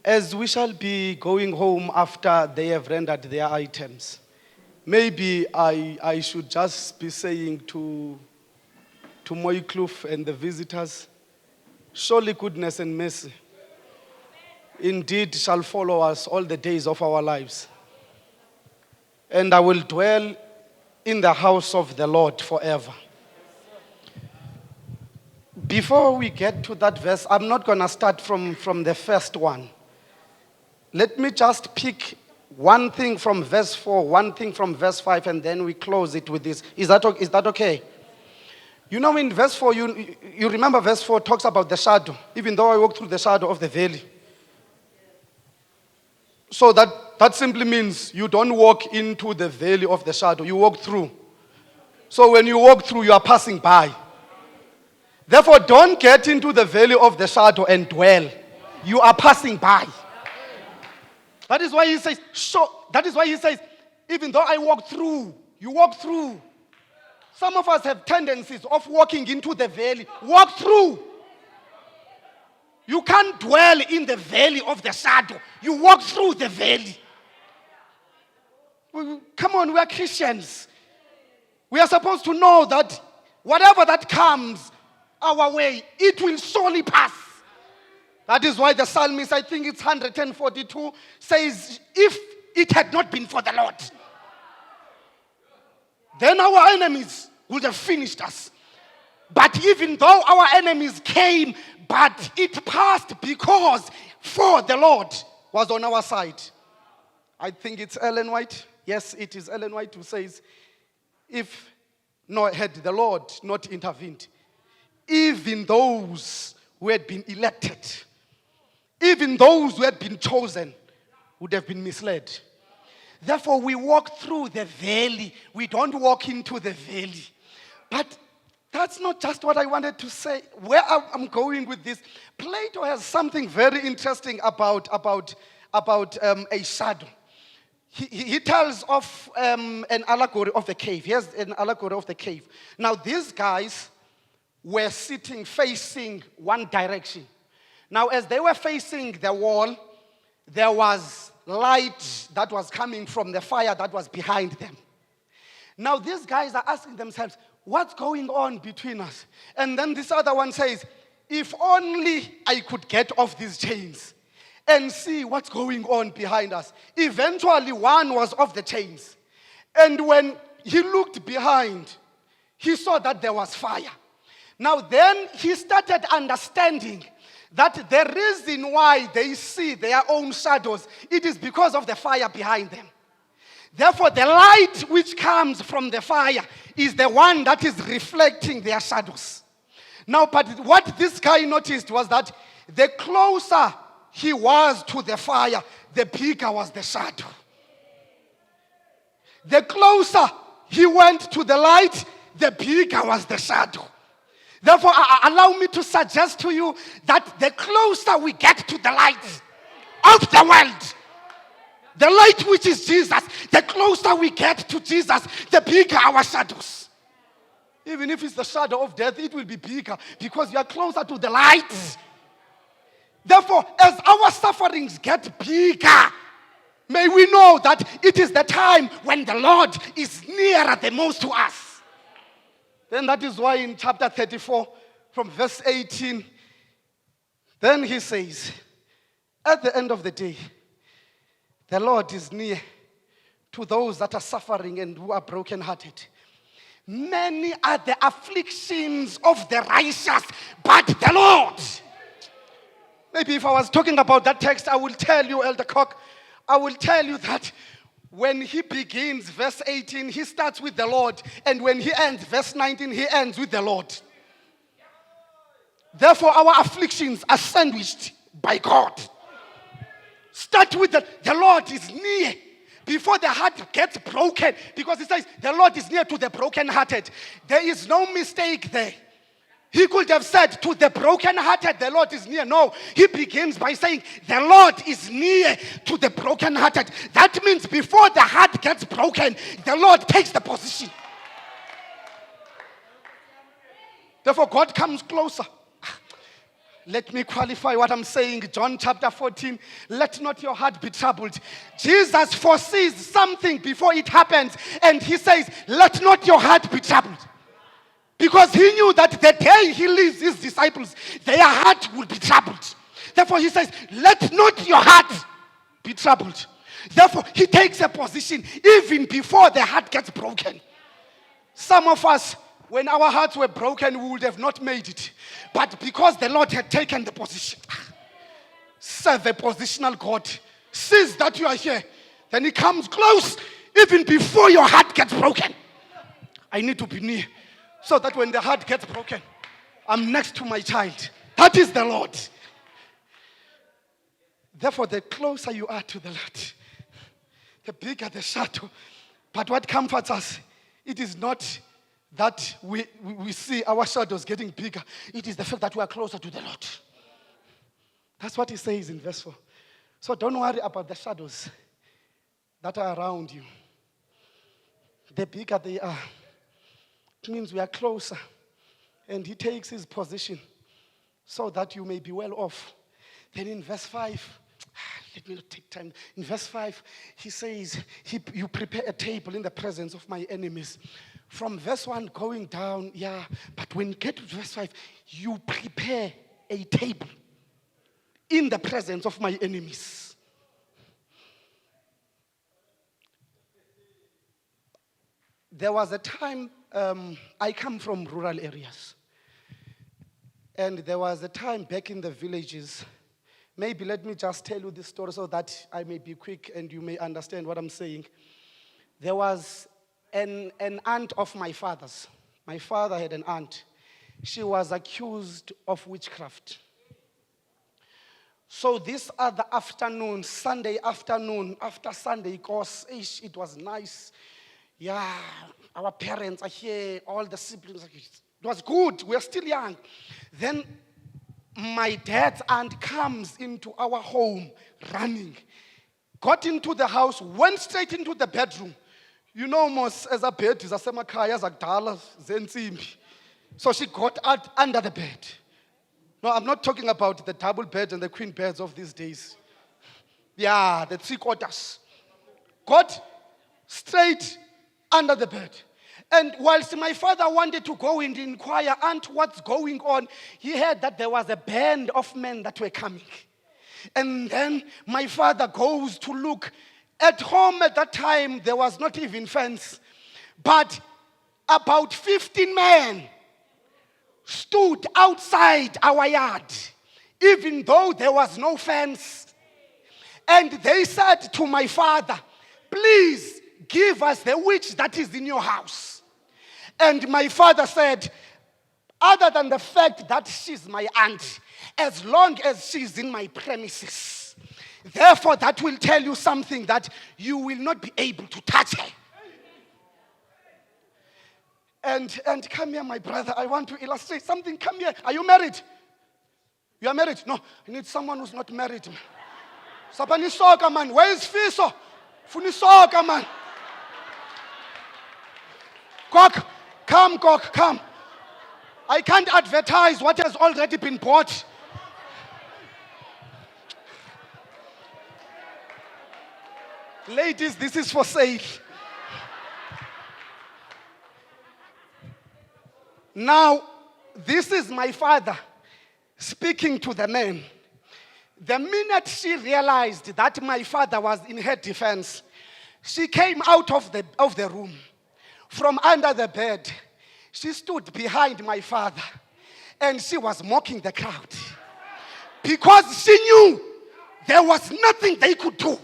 As we shall be going home after they have rendered their items, maybe I should just be saying to Mooikloof and the visitors, surely goodness and mercy indeed shall follow us all the days of our lives. And I will dwell in the house of the Lord forever. Before we get to that verse, I'm not going to start from the first one. Let me just pick one thing from verse 4, one thing from verse 5, and then we close it with this. Is that okay? You know, in verse 4, you remember verse 4 talks about the shadow. Even though I walk through the shadow of the valley. So that simply means you don't walk into the valley of the shadow. You walk through. So when you walk through, you are passing by. Therefore, don't get into the valley of the shadow and dwell. You are passing by. That is why he says, even though I walk through, you walk through. Some of us have tendencies of walking into the valley. Walk through. You can't dwell in the valley of the shadow. You walk through the valley. Come on, we are Christians. We are supposed to know that whatever that comes our way, it will surely pass. That is why the psalmist, I think it's 142, says, if it had not been for the Lord, then our enemies would have finished us. But even though our enemies came, but it passed because for the Lord was on our side. I think it's Ellen White. Yes, it is Ellen White who says, had the Lord not intervened, even those who had been elected, even those who had been chosen would have been misled. Therefore, we walk through the valley. We don't walk into the valley. But that's not just what I wanted to say. Where I'm going with this, Plato has something very interesting about a shadow. He tells of an allegory of the cave. Here's an allegory of the cave. Now, these guys were sitting facing one direction. Now, as they were facing the wall, there was light that was coming from the fire that was behind them. Now, these guys are asking themselves, what's going on between us? And then this other one says, if only I could get off these chains and see what's going on behind us. Eventually, one was off the chains. And when he looked behind, he saw that there was fire. Now, then he started understanding that the reason why they see their own shadows, it is because of the fire behind them. Therefore, the light which comes from the fire is the one that is reflecting their shadows. Now, but what this guy noticed was that the closer he was to the fire, the bigger was the shadow. The closer he went to the light, the bigger was the shadow. Therefore, allow me to suggest to you that the closer we get to the light of the world, the light which is Jesus, the closer we get to Jesus, the bigger our shadows. Even if it's the shadow of death, it will be bigger because you are closer to the light. Therefore, as our sufferings get bigger, may we know that it is the time when the Lord is nearer the most to us. Then that is why in chapter 34, from verse 18, then he says, at the end of the day, the Lord is near to those that are suffering and who are brokenhearted. Many are the afflictions of the righteous, but the Lord. Maybe if I was talking about that text, I will tell you, Elder Cock, I will tell you that when he begins verse 18, he starts with the Lord. And when he ends verse 19, he ends with the Lord. Therefore, our afflictions are sandwiched by God. Start with the Lord is near. Before the heart gets broken. Because it says the Lord is near to the brokenhearted. There is no mistake there. He could have said to the brokenhearted, the Lord is near. No, he begins by saying the Lord is near to the brokenhearted. That means before the heart gets broken, the Lord takes the position. Therefore, God comes closer. Let me qualify what I'm saying. John chapter 14. Let not your heart be troubled. Jesus foresees something before it happens. And he says, let not your heart be troubled. Because he knew that the day he leaves his disciples, their heart will be troubled. Therefore he says, let not your heart be troubled. Therefore he takes a position even before the heart gets broken. Some of us, when our hearts were broken, we would have not made it. But because the Lord had taken the position, serve a positional God, sees that you are here, then he comes close even before your heart gets broken. I need to be near so that when the heart gets broken, I'm next to my child. That is the Lord. Therefore, the closer you are to the Lord, the bigger the shadow. But what comforts us, it is not that we see our shadows getting bigger. It is the fact that we are closer to the Lord. That's what he says in verse 4. So don't worry about the shadows that are around you. The bigger they are, it means we are closer. And he takes his position so that you may be well off. Then in verse 5, let me not take time. In verse 5, he says, you prepare a table in the presence of my enemies. From verse 1 going down, but when you get to verse 5, you prepare a table in the presence of my enemies. There was a time, I come from rural areas. And there was a time back in the villages. Maybe let me just tell you this story so that I may be quick and you may understand what I'm saying. There was an aunt of my father's. My father had an aunt. She was accused of witchcraft. So this other afternoon, Sunday afternoon, after Sunday course, it was nice. Yeah, our parents are here, all the siblings are here. It was good, we are still young. Then my dad's aunt comes into our home running. Got into the house, went straight into the bedroom. You know, most as a bed is a semakaya zakdala zensimbi. So she got out under the bed. No, I'm not talking about the double bed and the queen beds of these days. Yeah, the 3/4. Got straight under the bed. And whilst my father wanted to go and inquire, aunt, what's going on, he heard that there was a band of men that were coming. And then my father goes to look. At home at that time, there was not even fence. But about 15 men stood outside our yard, even though there was no fence. And they said to my father, please give us the witch that is in your house. And my father said, other than the fact that she's my aunt, as long as she's in my premises, therefore, that will tell you something that you will not be able to touch her. And come here, my brother. I want to illustrate something. Come here. Are you married? You are married? No, I need someone who's not married. Sapani soka, man. Where is Fiso? Funi soka, man. Kok, come, Kok, come. I can't advertise what has already been bought. Ladies, this is for sale. Now, this is my father speaking to the man. The minute she realized that my father was in her defense, she came out of the room. From under the bed, she stood behind my father and she was mocking the crowd. Because she knew there was nothing they could do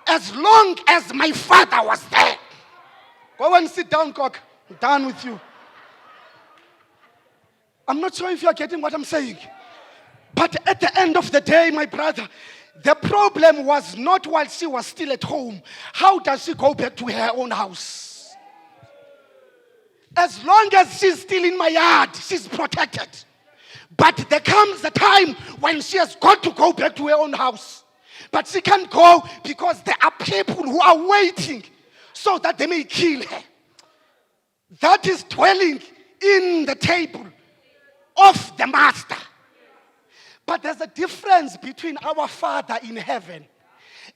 as long as my father was there. Go and sit down, Cock. I'm done with you. I'm not sure if you're getting what I'm saying. But at the end of the day, my brother, the problem was not while she was still at home. How does she go back to her own house? As long as she's still in my yard, she's protected. But there comes a time when she has got to go back to her own house. But she can't go because there are people who are waiting so that they may kill her. That is dwelling in the table of the master. But there's a difference between our Father in heaven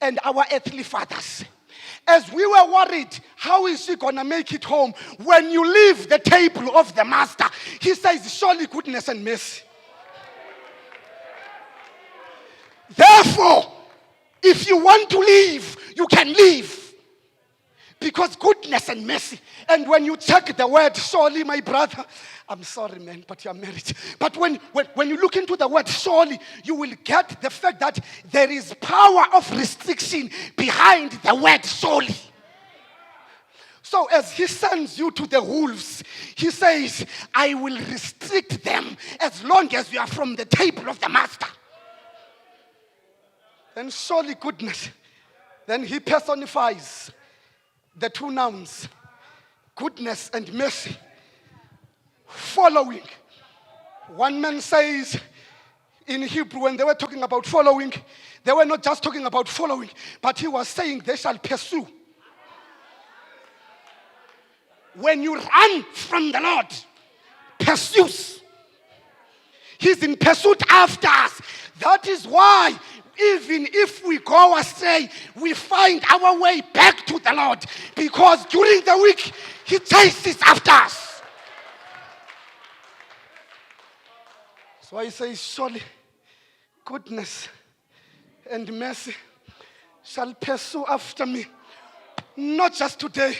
and our earthly fathers. As we were worried, how is she going to make it home? When you leave the table of the master, he says, surely goodness and mercy. Therefore, if you want to leave, you can leave. Because goodness and mercy. And when you check the word, surely, my brother, I'm sorry, man, but you're married. But when you look into the word, surely, you will get the fact that there is power of restriction behind the word, surely. So as he sends you to the wolves, he says, I will restrict them as long as you are from the table of the master. And surely goodness. Then he personifies the two nouns, goodness and mercy, following. One man says in Hebrew, when they were talking about following, they were not just talking about following, but he was saying they shall pursue. When you run from the Lord, pursues. He's in pursuit after us. That is why even if we go astray, we find our way back to the Lord. Because during the week, he chases after us. So I say, surely goodness and mercy shall pursue after me. Not just today,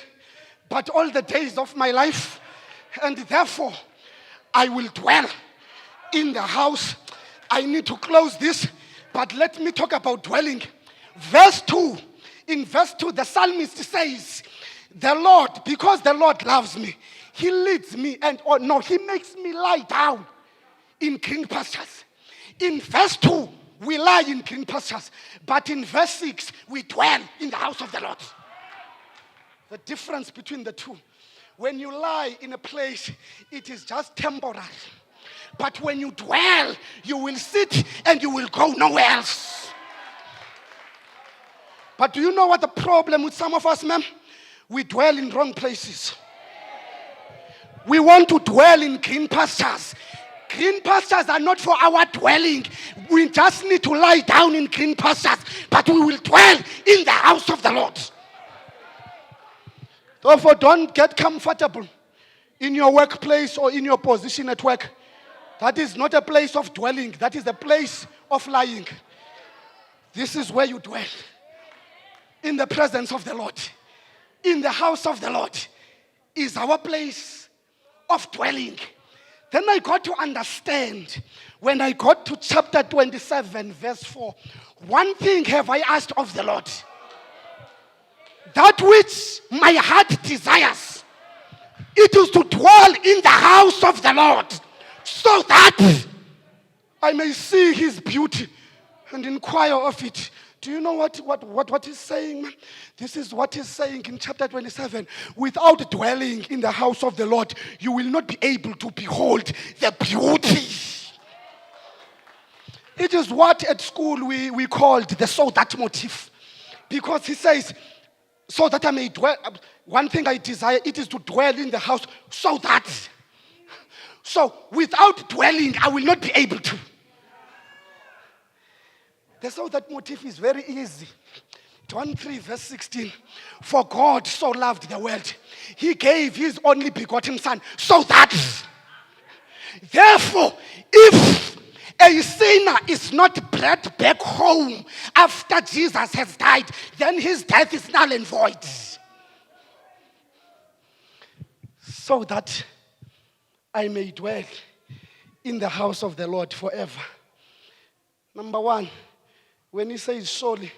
but all the days of my life. And therefore, I will dwell in the house. I need to close this. But let me talk about dwelling. Verse 2. In verse 2, the psalmist says, the Lord, because the Lord loves me, he leads me he makes me lie down in green pastures. In verse 2, we lie in green pastures. But in verse 6, we dwell in the house of the Lord. The difference between the two. When you lie in a place, it is just temporary. But when you dwell, you will sit and you will go nowhere else. But do you know what the problem with some of us, ma'am? We dwell in wrong places. We want to dwell in green pastures. Green pastures are not for our dwelling. We just need to lie down in green pastures. But we will dwell in the house of the Lord. Therefore, don't get comfortable in your workplace or in your position at work. That is not a place of dwelling. That is a place of lying. This is where you dwell. In the presence of the Lord. In the house of the Lord is our place of dwelling. Then I got to understand, when I got to chapter 27, verse 4, one thing have I asked of the Lord. That which my heart desires, it is to dwell in the house of the Lord, so that I may see his beauty and inquire of it. Do you know what he's saying? This is what he's saying in chapter 27. Without dwelling in the house of the Lord, you will not be able to behold the beauty. It is what at school we called the so that motif. Because he says, so that I may dwell, one thing I desire, it is to dwell in the house, so that. So, without dwelling, I will not be able to. The so that motif is very easy. John 3, verse 16. For God so loved the world, he gave his only begotten Son, so that. Therefore, if a sinner is not brought back home after Jesus has died, then his death is null and void. So that I may dwell in the house of the Lord forever. Number one, when he says surely,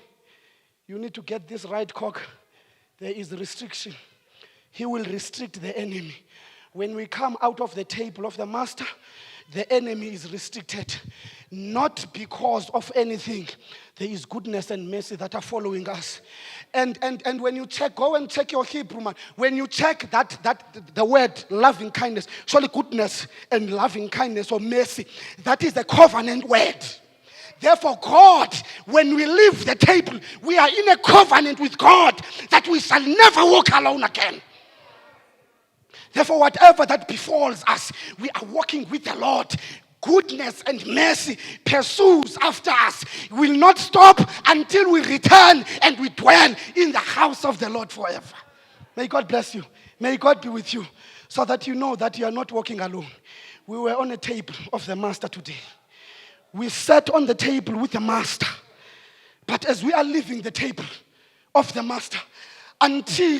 you need to get this right, cock. There is restriction. He will restrict the enemy. When we come out of the table of the master, the enemy is restricted. Not because of anything. There is goodness and mercy that are following us. And when you check, go and check your Hebrew, man. When you check that the word loving kindness, surely goodness and loving kindness or mercy, that is the covenant word. Therefore, God, when we leave the table, we are in a covenant with God that we shall never walk alone again. Therefore, whatever that befalls us, we are walking with the Lord. goodness and mercy pursues after us. Will not stop until we return and we dwell in the house of the Lord forever. May God bless you. May God be with you, so that you know that you are not walking alone. We were on a table of the Master today. We sat on the table with the Master. But as we are leaving the table of the Master, until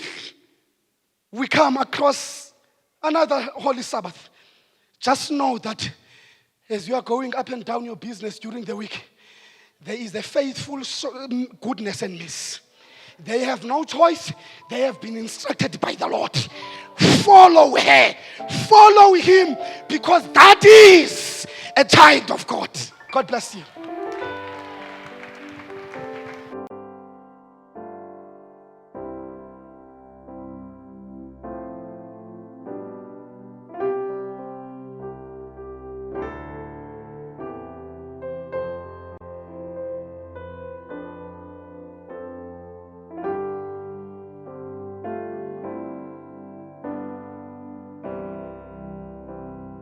we come across another Holy Sabbath, just know that as you are going up and down your business during the week, there is a faithful goodness and mercy. They have no choice. They have been instructed by the Lord. Follow her. Follow him, because that is a child of God. God bless you.